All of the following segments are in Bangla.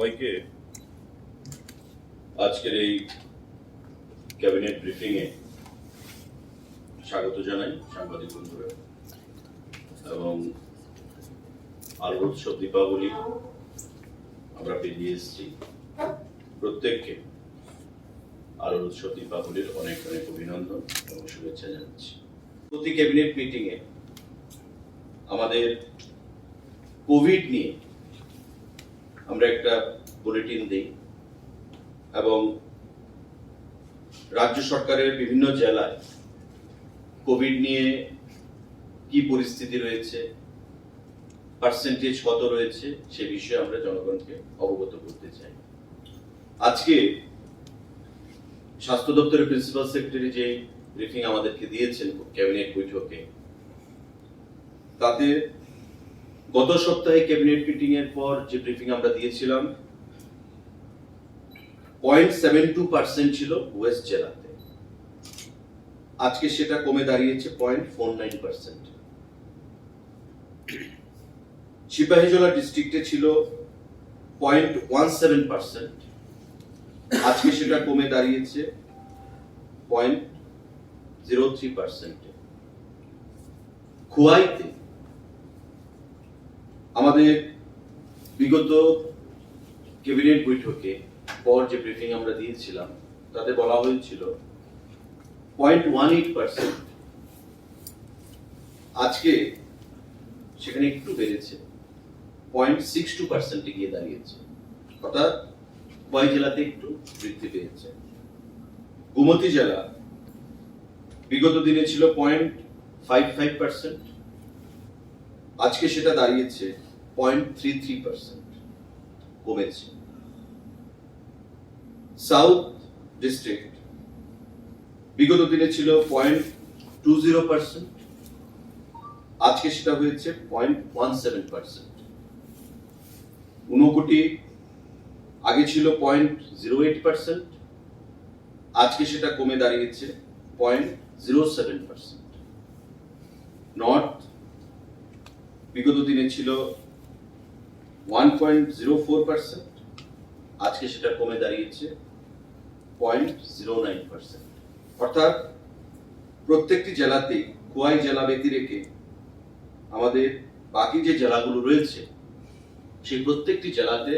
সবাইকে আজকের এই ক্যাবিনেট ব্রিফিং এ স্বাগত জানাই সাংবাদিক বন্ধুরা। এবং আলোর উৎসব দীপাবলি আমরা পেরিয়ে এসেছি। প্রত্যেককে আলোর উৎসব দীপাবলির অনেক অনেক অভিনন্দন এবং শুভেচ্ছা জানাচ্ছি। প্রতি ক্যাবিনেট মিটিং এ আমাদের কোভিড নিয়ে আমরা একটা বুলেটিন দিই এবং রাজ্য সরকারের বিভিন্ন জেলায় কোভিড নিয়ে কি পরিস্থিতি রয়েছে, পার্সেন্টেজ কত রয়েছে, সে বিষয়ে আমরা জনগণকে অবগত করতে চাই। আজকে স্বাস্থ্য দপ্তরের প্রিন্সিপাল সেক্রেটারি যে ব্রিফিং আমাদেরকে দিয়েছেন ক্যাবিনেট বৈঠকে, তাতে গত সপ্তাহে ক্যাবিনেট মিটিং এর পর যে ব্রিফিং আমরা দিয়েছিলাম 0.72% ছিল ওয়েস্ট জেলাতে, আজকে সেটা কমে দাঁড়িয়েছে 0.49%। সিপাহীজলা ডিস্ট্রিক্টে ছিল 0.17%, আজকে সেটা কমে দাঁড়িয়েছে 0.03%। খোয়াইতে আমাদের বিগত ক্যাবিনেট বৈঠকে পর যে ব্রিফিং আমরা দিয়েছিলাম তাতে বলা হয়েছিল 0.18%, আজকে সেখানে একটু বেড়েছে 0.62% গিয়ে দাঁড়িয়েছে, অর্থাৎ খোয়াই জেলাতে একটু বৃদ্ধি পেয়েছে। গোমতী জেলা বিগত দিনে ছিল 0.55%, আজকে সেটা দাঁড়িয়েছে 0.33%, কমেছে। সাউথ ডিস্ট্রিক্ট বিগত দিনে ছিল 0.20%, আজকে সেটা হয়েছে 0.17%। ঊনকোটি আগে ছিল 0.08%, আজকে সেটা কমে দাঁড়িয়েছে 0.07%। নর্থ বিগত দিনে ছিল 1.04%, আজকে সেটা কমে দাঁড়িয়েছে 0.09%। অর্থাৎ প্রত্যেকটি জেলাতেই খোয়াই জেলা ব্যতি রেখে আমাদের বাকি যে জেলাগুলো রয়েছে সেই প্রত্যেকটি জেলাতে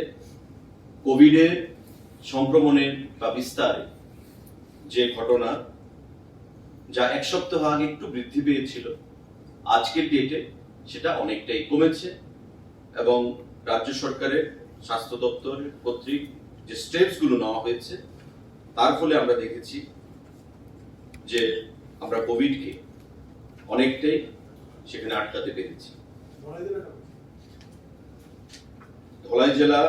কোভিডের সংক্রমণের বা বিস্তারে যে ঘটনা, যা এক সপ্তাহ আগে একটু বৃদ্ধি পেয়েছিল, আজকের ডেটে সেটা অনেকটাই কমেছে। এবং রাজ্য সরকারের স্বাস্থ্য দপ্তর কর্তৃক যে স্টেপস গুলো নেওয়া হয়েছে তার ফলে আমরা দেখেছি যে আমরা কোভিডকে অনেকটাই সেখানে আটকাতে পেরেছি। ধলাই জেলা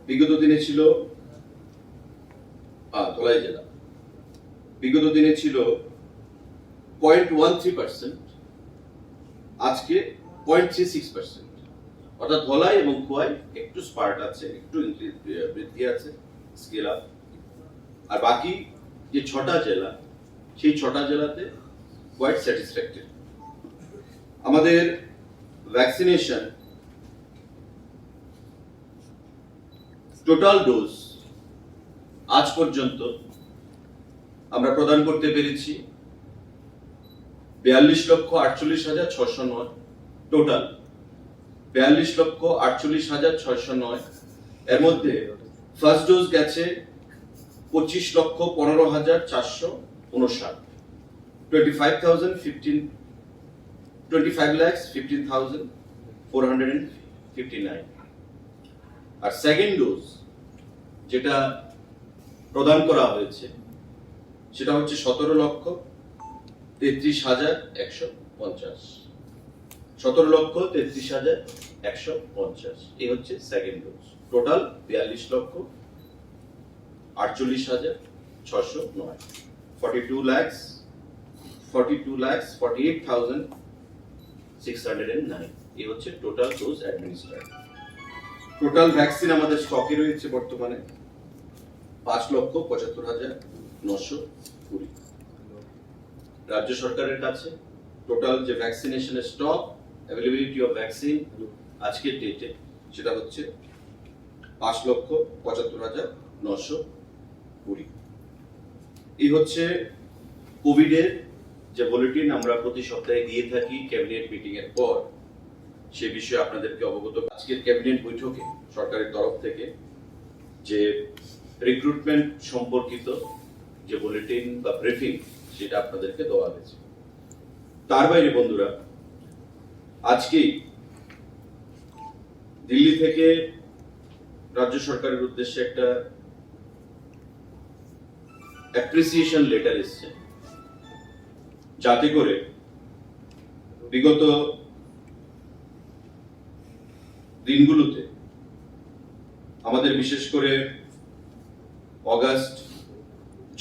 বিগত দিনে ছিল ধলাই জেলা বিগত দিনে ছিল 0.13%, আজকে 0.36%। অর্থাৎ ধলাই এবং খোয়াই একটু স্পার্ট আছে, একটু বৃদ্ধি আছে, স্কেল আপ। আর বাকি যে 6টা জেলা, সেই 6টা জেলাতে কোয়াইট স্যাটিসফ্যাক্টরি। আমাদের ভ্যাকসিনেশন টোটাল ডোজ আজ পর্যন্ত আমরা প্রদান করতে পেরেছি 42,48,609, টোটাল 42,48,609। এর মধ্যে ফার্স্ট ডোজ গেছে 25,15,459, 25,15,459। আর সেকেন্ড ডোজ যেটা প্রদান করা হয়েছে সেটা হচ্ছে 17,33,150, 17,33,150। এই হচ্ছে সেকেন্ড ডোজ। টোটাল 42,48,609, 42,48,609। এই হচ্ছে টোটাল ডোজ অ্যাডমিনিস্ট্রেড। টোটাল ভ্যাকসিন আমাদের স্টকে রয়েছে বর্তমানে 5,75,920। রাজ্য সরকারের কাছে টোটাল যে ভ্যাকসিনেশনের স্টক অ্যাভেলেবিলিটি অফ ভ্যাকসিন আজকের ডেটে সেটা হচ্ছে 5,75,920। এই হচ্ছে কোভিডের যে বুলেটিন আমরা প্রতি সপ্তাহে দিয়ে থাকি ক্যাবিনেট মিটিং এর পর, সে বিষয়ে আপনাদেরকে অবগত। আজকের ক্যাবিনেট বৈঠকে সরকারের তরফ থেকে যে রিক্রুটমেন্ট সম্পর্কিত যে বুলেটিন বা ব্রিফিং সেটা আপনাদেরকে দেওয়া হয়েছে। তার বাইরে বন্ধুরা, আজকেই দিল্লি থেকে রাজ্য সরকারের উদ্দেশ্যে একটা অ্যাপ্রিসিয়েশন লেটার এসছে, যাতে করে বিগত দিনগুলোতে আমাদের বিশেষ করে অগাস্ট,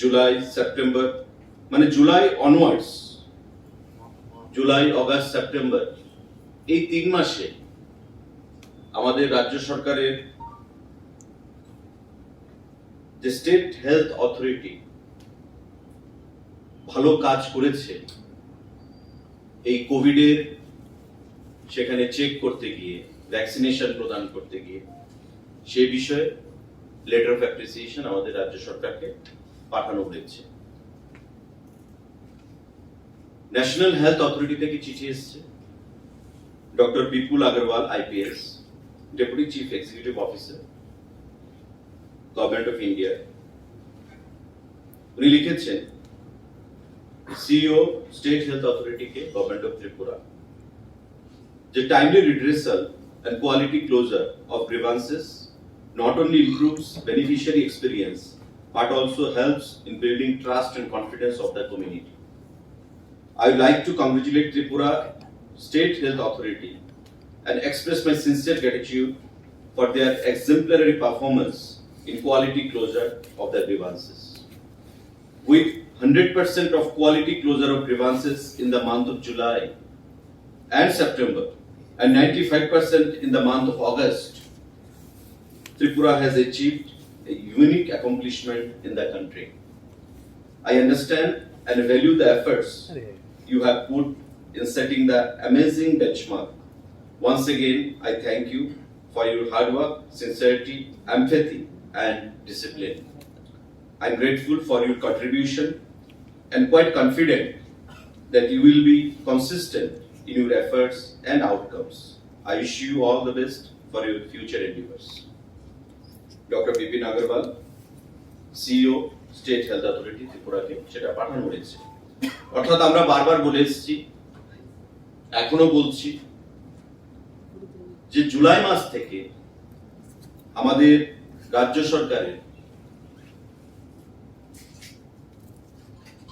জুলাই, সেপ্টেম্বর, মানে July onwards, July, August, September, এই 3 মাসে আমাদের রাজ্য সরকারের যে স্টেট হেলথ অথরিটি ভালো কাজ করেছে এই কোভিডের সেখানে চেক করতে গিয়ে, ভ্যাকসিনেশন প্রদান করতে গিয়ে, সে বিষয়ে লেটার অফ অ্যাপ্রিসিয়েশন আমাদের রাজ্য সরকারকে পাঠানো হয়েছে। ন্যাশনাল হেলথ অথরিটি থেকে চিঠি এসেছে। Doctor Vipul Agarwal IPS, deputy chief executive officer, government of India, উনি লিখেছেন সিইও স্টেট হেলথ অথরিটি কে, গভর্নমেন্ট অফ ত্রিপুরা, যে timely redressal and quality closure of grievances not only improves beneficiary experience but also helps in building trust and confidence of the community. I would like to congratulate Tripura State Health Authority and express my sincere gratitude for their exemplary performance in quality closure of their grievances. With 100% of quality closure of grievances in the month of July and September, and 95% in the month of August, Tripura has achieved a unique accomplishment in the country. I understand and value the efforts you have put in setting the amazing benchmark. Once again, I thank you for your hard work, sincerity, empathy, and discipline. I'm grateful for your contribution and quite confident that you will be consistent in your efforts and outcomes. I wish you all the best for your future endeavors. Dr. Bipin Agarwal, CEO, State Health Authority, Tripura কে সেটা পাঠানো হয়েছে। অর্থাৎ আমরা বারবার বলে এসেছি, এখনো বলছি, যে জুলাই মাস থেকে আমাদের রাজ্য সরকারের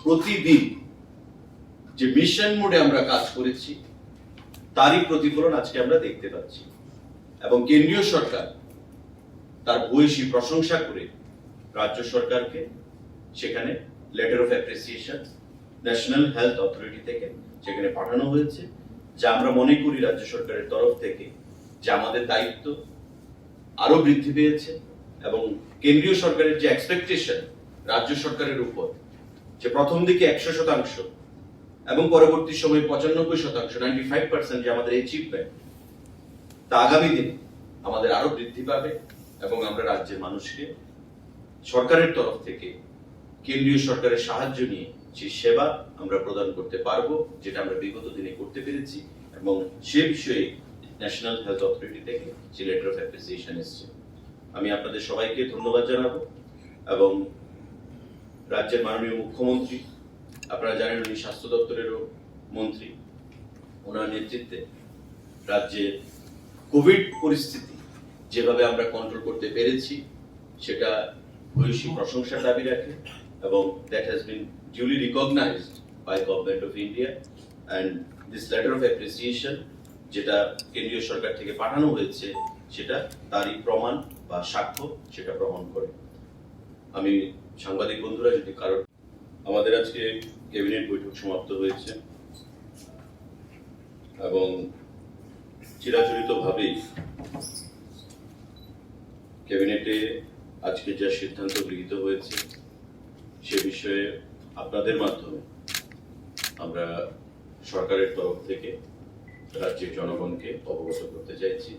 প্রতিদিন যে মিশন মোডে আমরা কাজ করেছি তারই প্রতিফলন আজকে আমরা দেখতে পাচ্ছি। এবং কেন্দ্রীয় সরকার তার ভূয়সী প্রশংসা করে রাজ্য সরকারকে সেখানে letter of appreciation national health authority থেকে সেখানে পাঠানো হয়েছে, যা আমরা মনে করি রাজ্য সরকারের তরফ থেকে যে আমাদের দায়িত্ব আরো বৃদ্ধি পেয়েছে এবং কেন্দ্রীয় সরকারের যে এক্সপেকটেশন রাজ্য সরকারের উপর, যে প্রথম দিকে 100% এবং পরবর্তী সময়ে 95%, 95% যে আমাদের অ্যাচিভমেন্ট, তা আগামী দিনে আমাদের আরো বৃদ্ধি পাবে এবং আমরা রাজ্যের মানুষকে সরকারের তরফ থেকে কেন্দ্রীয় সরকারের সাহায্য নিয়ে যে সেবা আমরা প্রদান করতে পারবো, যেটা আমরা বিগত দিনে করতে পেরেছি। এবং সে বিষয়ে ন্যাশনাল হেলথ অথরিটি থেকে যে লেটার অফ অ্যাপ্রিসিয়েশন এসেছে, আমি আপনাদের সবাইকে ধন্যবাদ জানাবো। এবং রাজ্যের মাননীয় মুখ্যমন্ত্রী, আপনারা জানেন উনি স্বাস্থ্য দপ্তরেরও মন্ত্রী, ওনার নেতৃত্বে রাজ্যের কোভিড পরিস্থিতি যেভাবে আমরা কন্ট্রোল করতে পেরেছি সেটা ভূয়সী প্রশংসার দাবি রাখে এবং that has been duly recognized by Government of India, and this letter of appreciation যেটা কেন্দ্রীয় সরকার থেকে পাঠানো হয়েছে সেটা তারই প্রমাণ বা সাক্ষ্য সেটা প্রমাণ করে। আমি সাংবাদিক বন্ধুরা, যদি কারণ আমাদের আজকে ক্যাবিনেট বৈঠক সমাপ্ত হয়েছে এবং চিরাচরিতভাবেই ক্যাবিনেটে আজকে যা সিদ্ধান্ত গৃহীত হয়েছে সে বিষয়ে আপনাদের মাধ্যমে আমরা সরকারের তরফ থেকে রাজ্যের জনগণকে অবগত করতে চাইছি।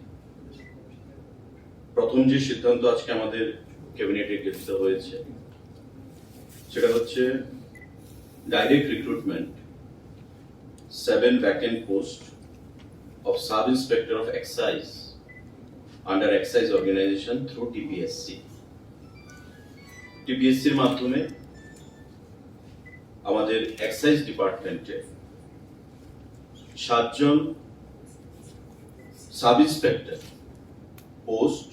প্রথম যে সিদ্ধান্ত আজকে আমাদের ক্যাবিনেটে গৃহীত হয়েছে সেটা হচ্ছে direct recruitment 7 vacant posts of Sub-Inspector of Excise under Excise Organization through TPSC. TPSC এর মাধ্যমে আমাদের এক্সাইজ ডিপার্টমেন্টে 7 জন সাব ইন্সপেক্টর পোস্ট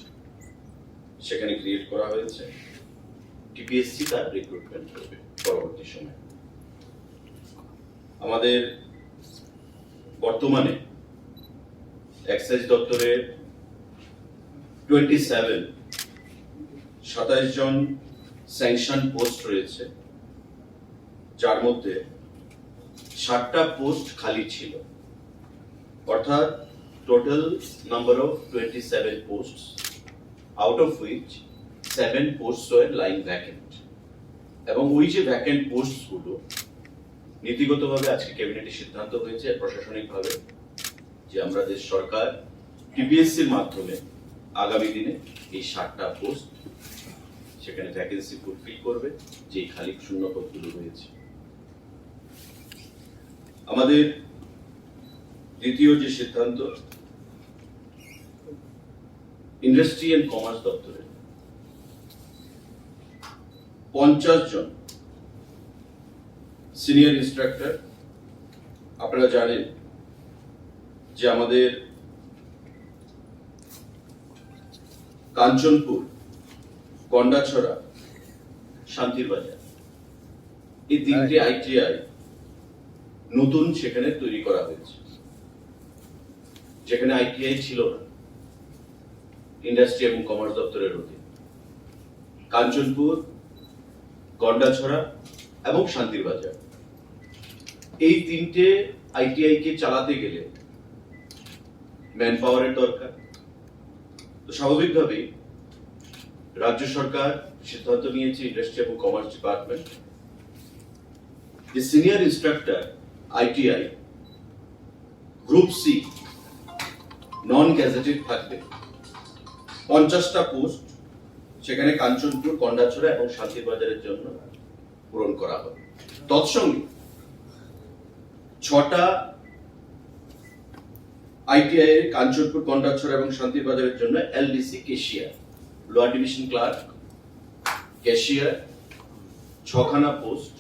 সেখানে ক্রিয়েট করা হয়েছে। টিপিএসসি তার রিক্রুটমেন্ট করবে পরবর্তী সময়। আমাদের বর্তমানে এক্সাইজ দপ্তরের 27 জন স্যাংশন পোস্ট রয়েছে, যার মধ্যে 60টা পোস্ট খালি ছিল, অর্থাৎ total number of 27 post, out of which 7 posts were lying vacant। এবং ওই যে ভ্যাকেন্ট পোস্ট গুলো নীতিগতভাবে আজকে ক্যাবিনেটে সিদ্ধান্ত হয়েছে প্রশাসনিকভাবে যে আমাদের সরকার টিপিএসসির মাধ্যমে আগামী দিনে এই 60টা পোস্ট সেখানে ভ্যাকেন্সি ফুলফিল করবে, যে খালি শূন্য পদগুলো রয়েছে। আমাদের দ্বিতীয় যে সিদ্ধান্ত, ইন্ডাস্ট্রি এন্ড কমার্স দপ্তরে 50 জন সিনিয়র ইন্সট্রাক্টর। আপনারা জানেন যে আমাদের কাঞ্চনপুর, গন্ডাছড়া, শান্তির বাজার এই 3টে আইটিআই নতুন সেখানে তৈরি করা হয়েছে, যেখানে আইটিআই ছিল না ইন্ডাস্ট্রি এবং কমার্স দপ্তরের অধীন। কাঞ্চনপুর, গন্ডাছড়া এবং শান্তির বাজার এই 3টে আইটিআই কে চালাতে গেলে ম্যান পাওয়ারের দরকার। তো স্বাভাবিকভাবেই রাজ্য সরকার সিদ্ধান্ত নিয়েছে ইন্ডাস্ট্রি এবং কমার্স ডিপার্টমেন্ট যে senior instructor ITI group C non gazetted থাকবে 50টা পোস্ট সেখানে কাঞ্চনপুর, গন্ডাছড়া এবং শান্তির বাজারের জন্য পূরণ করা হবে। তৎসঙ্গে 6টা আইটিআই এর কাঞ্চনপুর, গন্ডাছড়া এবং শান্তির বাজারের জন্য LDC cashier, lower division clerk, cashier 6খানা পোস্ট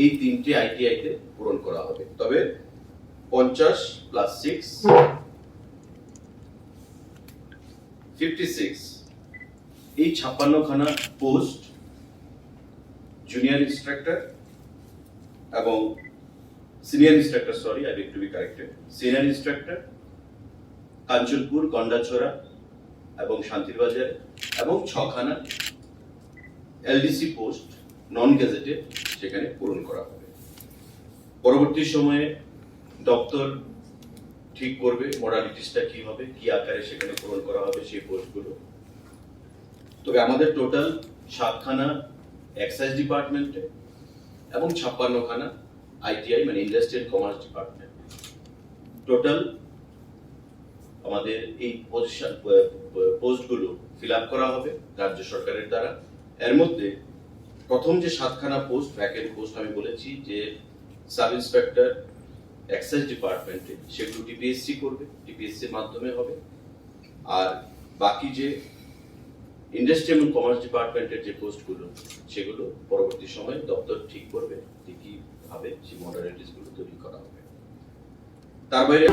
এই 3টে আইটিআই তে পূরণ করা হবে। তবে 50 + 6 56 এই 56খানা পোস্ট জুনিয়র ইন্সট্রাক্টর এবং senior instructor, sorry I need to B corrected, senior instructor Kanchanpur, Gandacherra এবং শান্তির বাজার, এবং 6খানা এলডিসি পোস্ট নন গ্যাজেটেড সেখানে পূরণ করা হবে। পরবর্তী সময়ে দপ্তর ঠিক করবে মডালিটিসটা কি হবে, কি আকারে সেখানে পূরণ করা হবে সেই পোস্টগুলো। তবে আমাদের টোটাল 7খানা এক্সাইজ ডিপার্টমেন্টে এবং 56খানা আইটিআই মানে industry and commerce department, total আমাদের এই পোস্টগুলো ফিল আপ করা হবে রাজ্য সরকারের দ্বারা। এর মধ্যে প্রথম যে 7খানা পোস্ট ভ্যাকেন্ট পোস্ট আমি বলেছি যে সাব ইন্সপেক্টর এক্সাইজ ডিপার্টমেন্টে, সেগুলো টিপিএসসি করবে, টিপিএসসি এর মাধ্যমে হবে। আর বাকি যে ইন্ডাস্ট্রি এবং কমার্স ডিপার্টমেন্টের যে পোস্টগুলো সেগুলো পরবর্তী সময়ে দপ্তর ঠিক করবে যে কিভাবে সেই মডালিটিস গুলো তৈরি করা হবে। তার বাইরে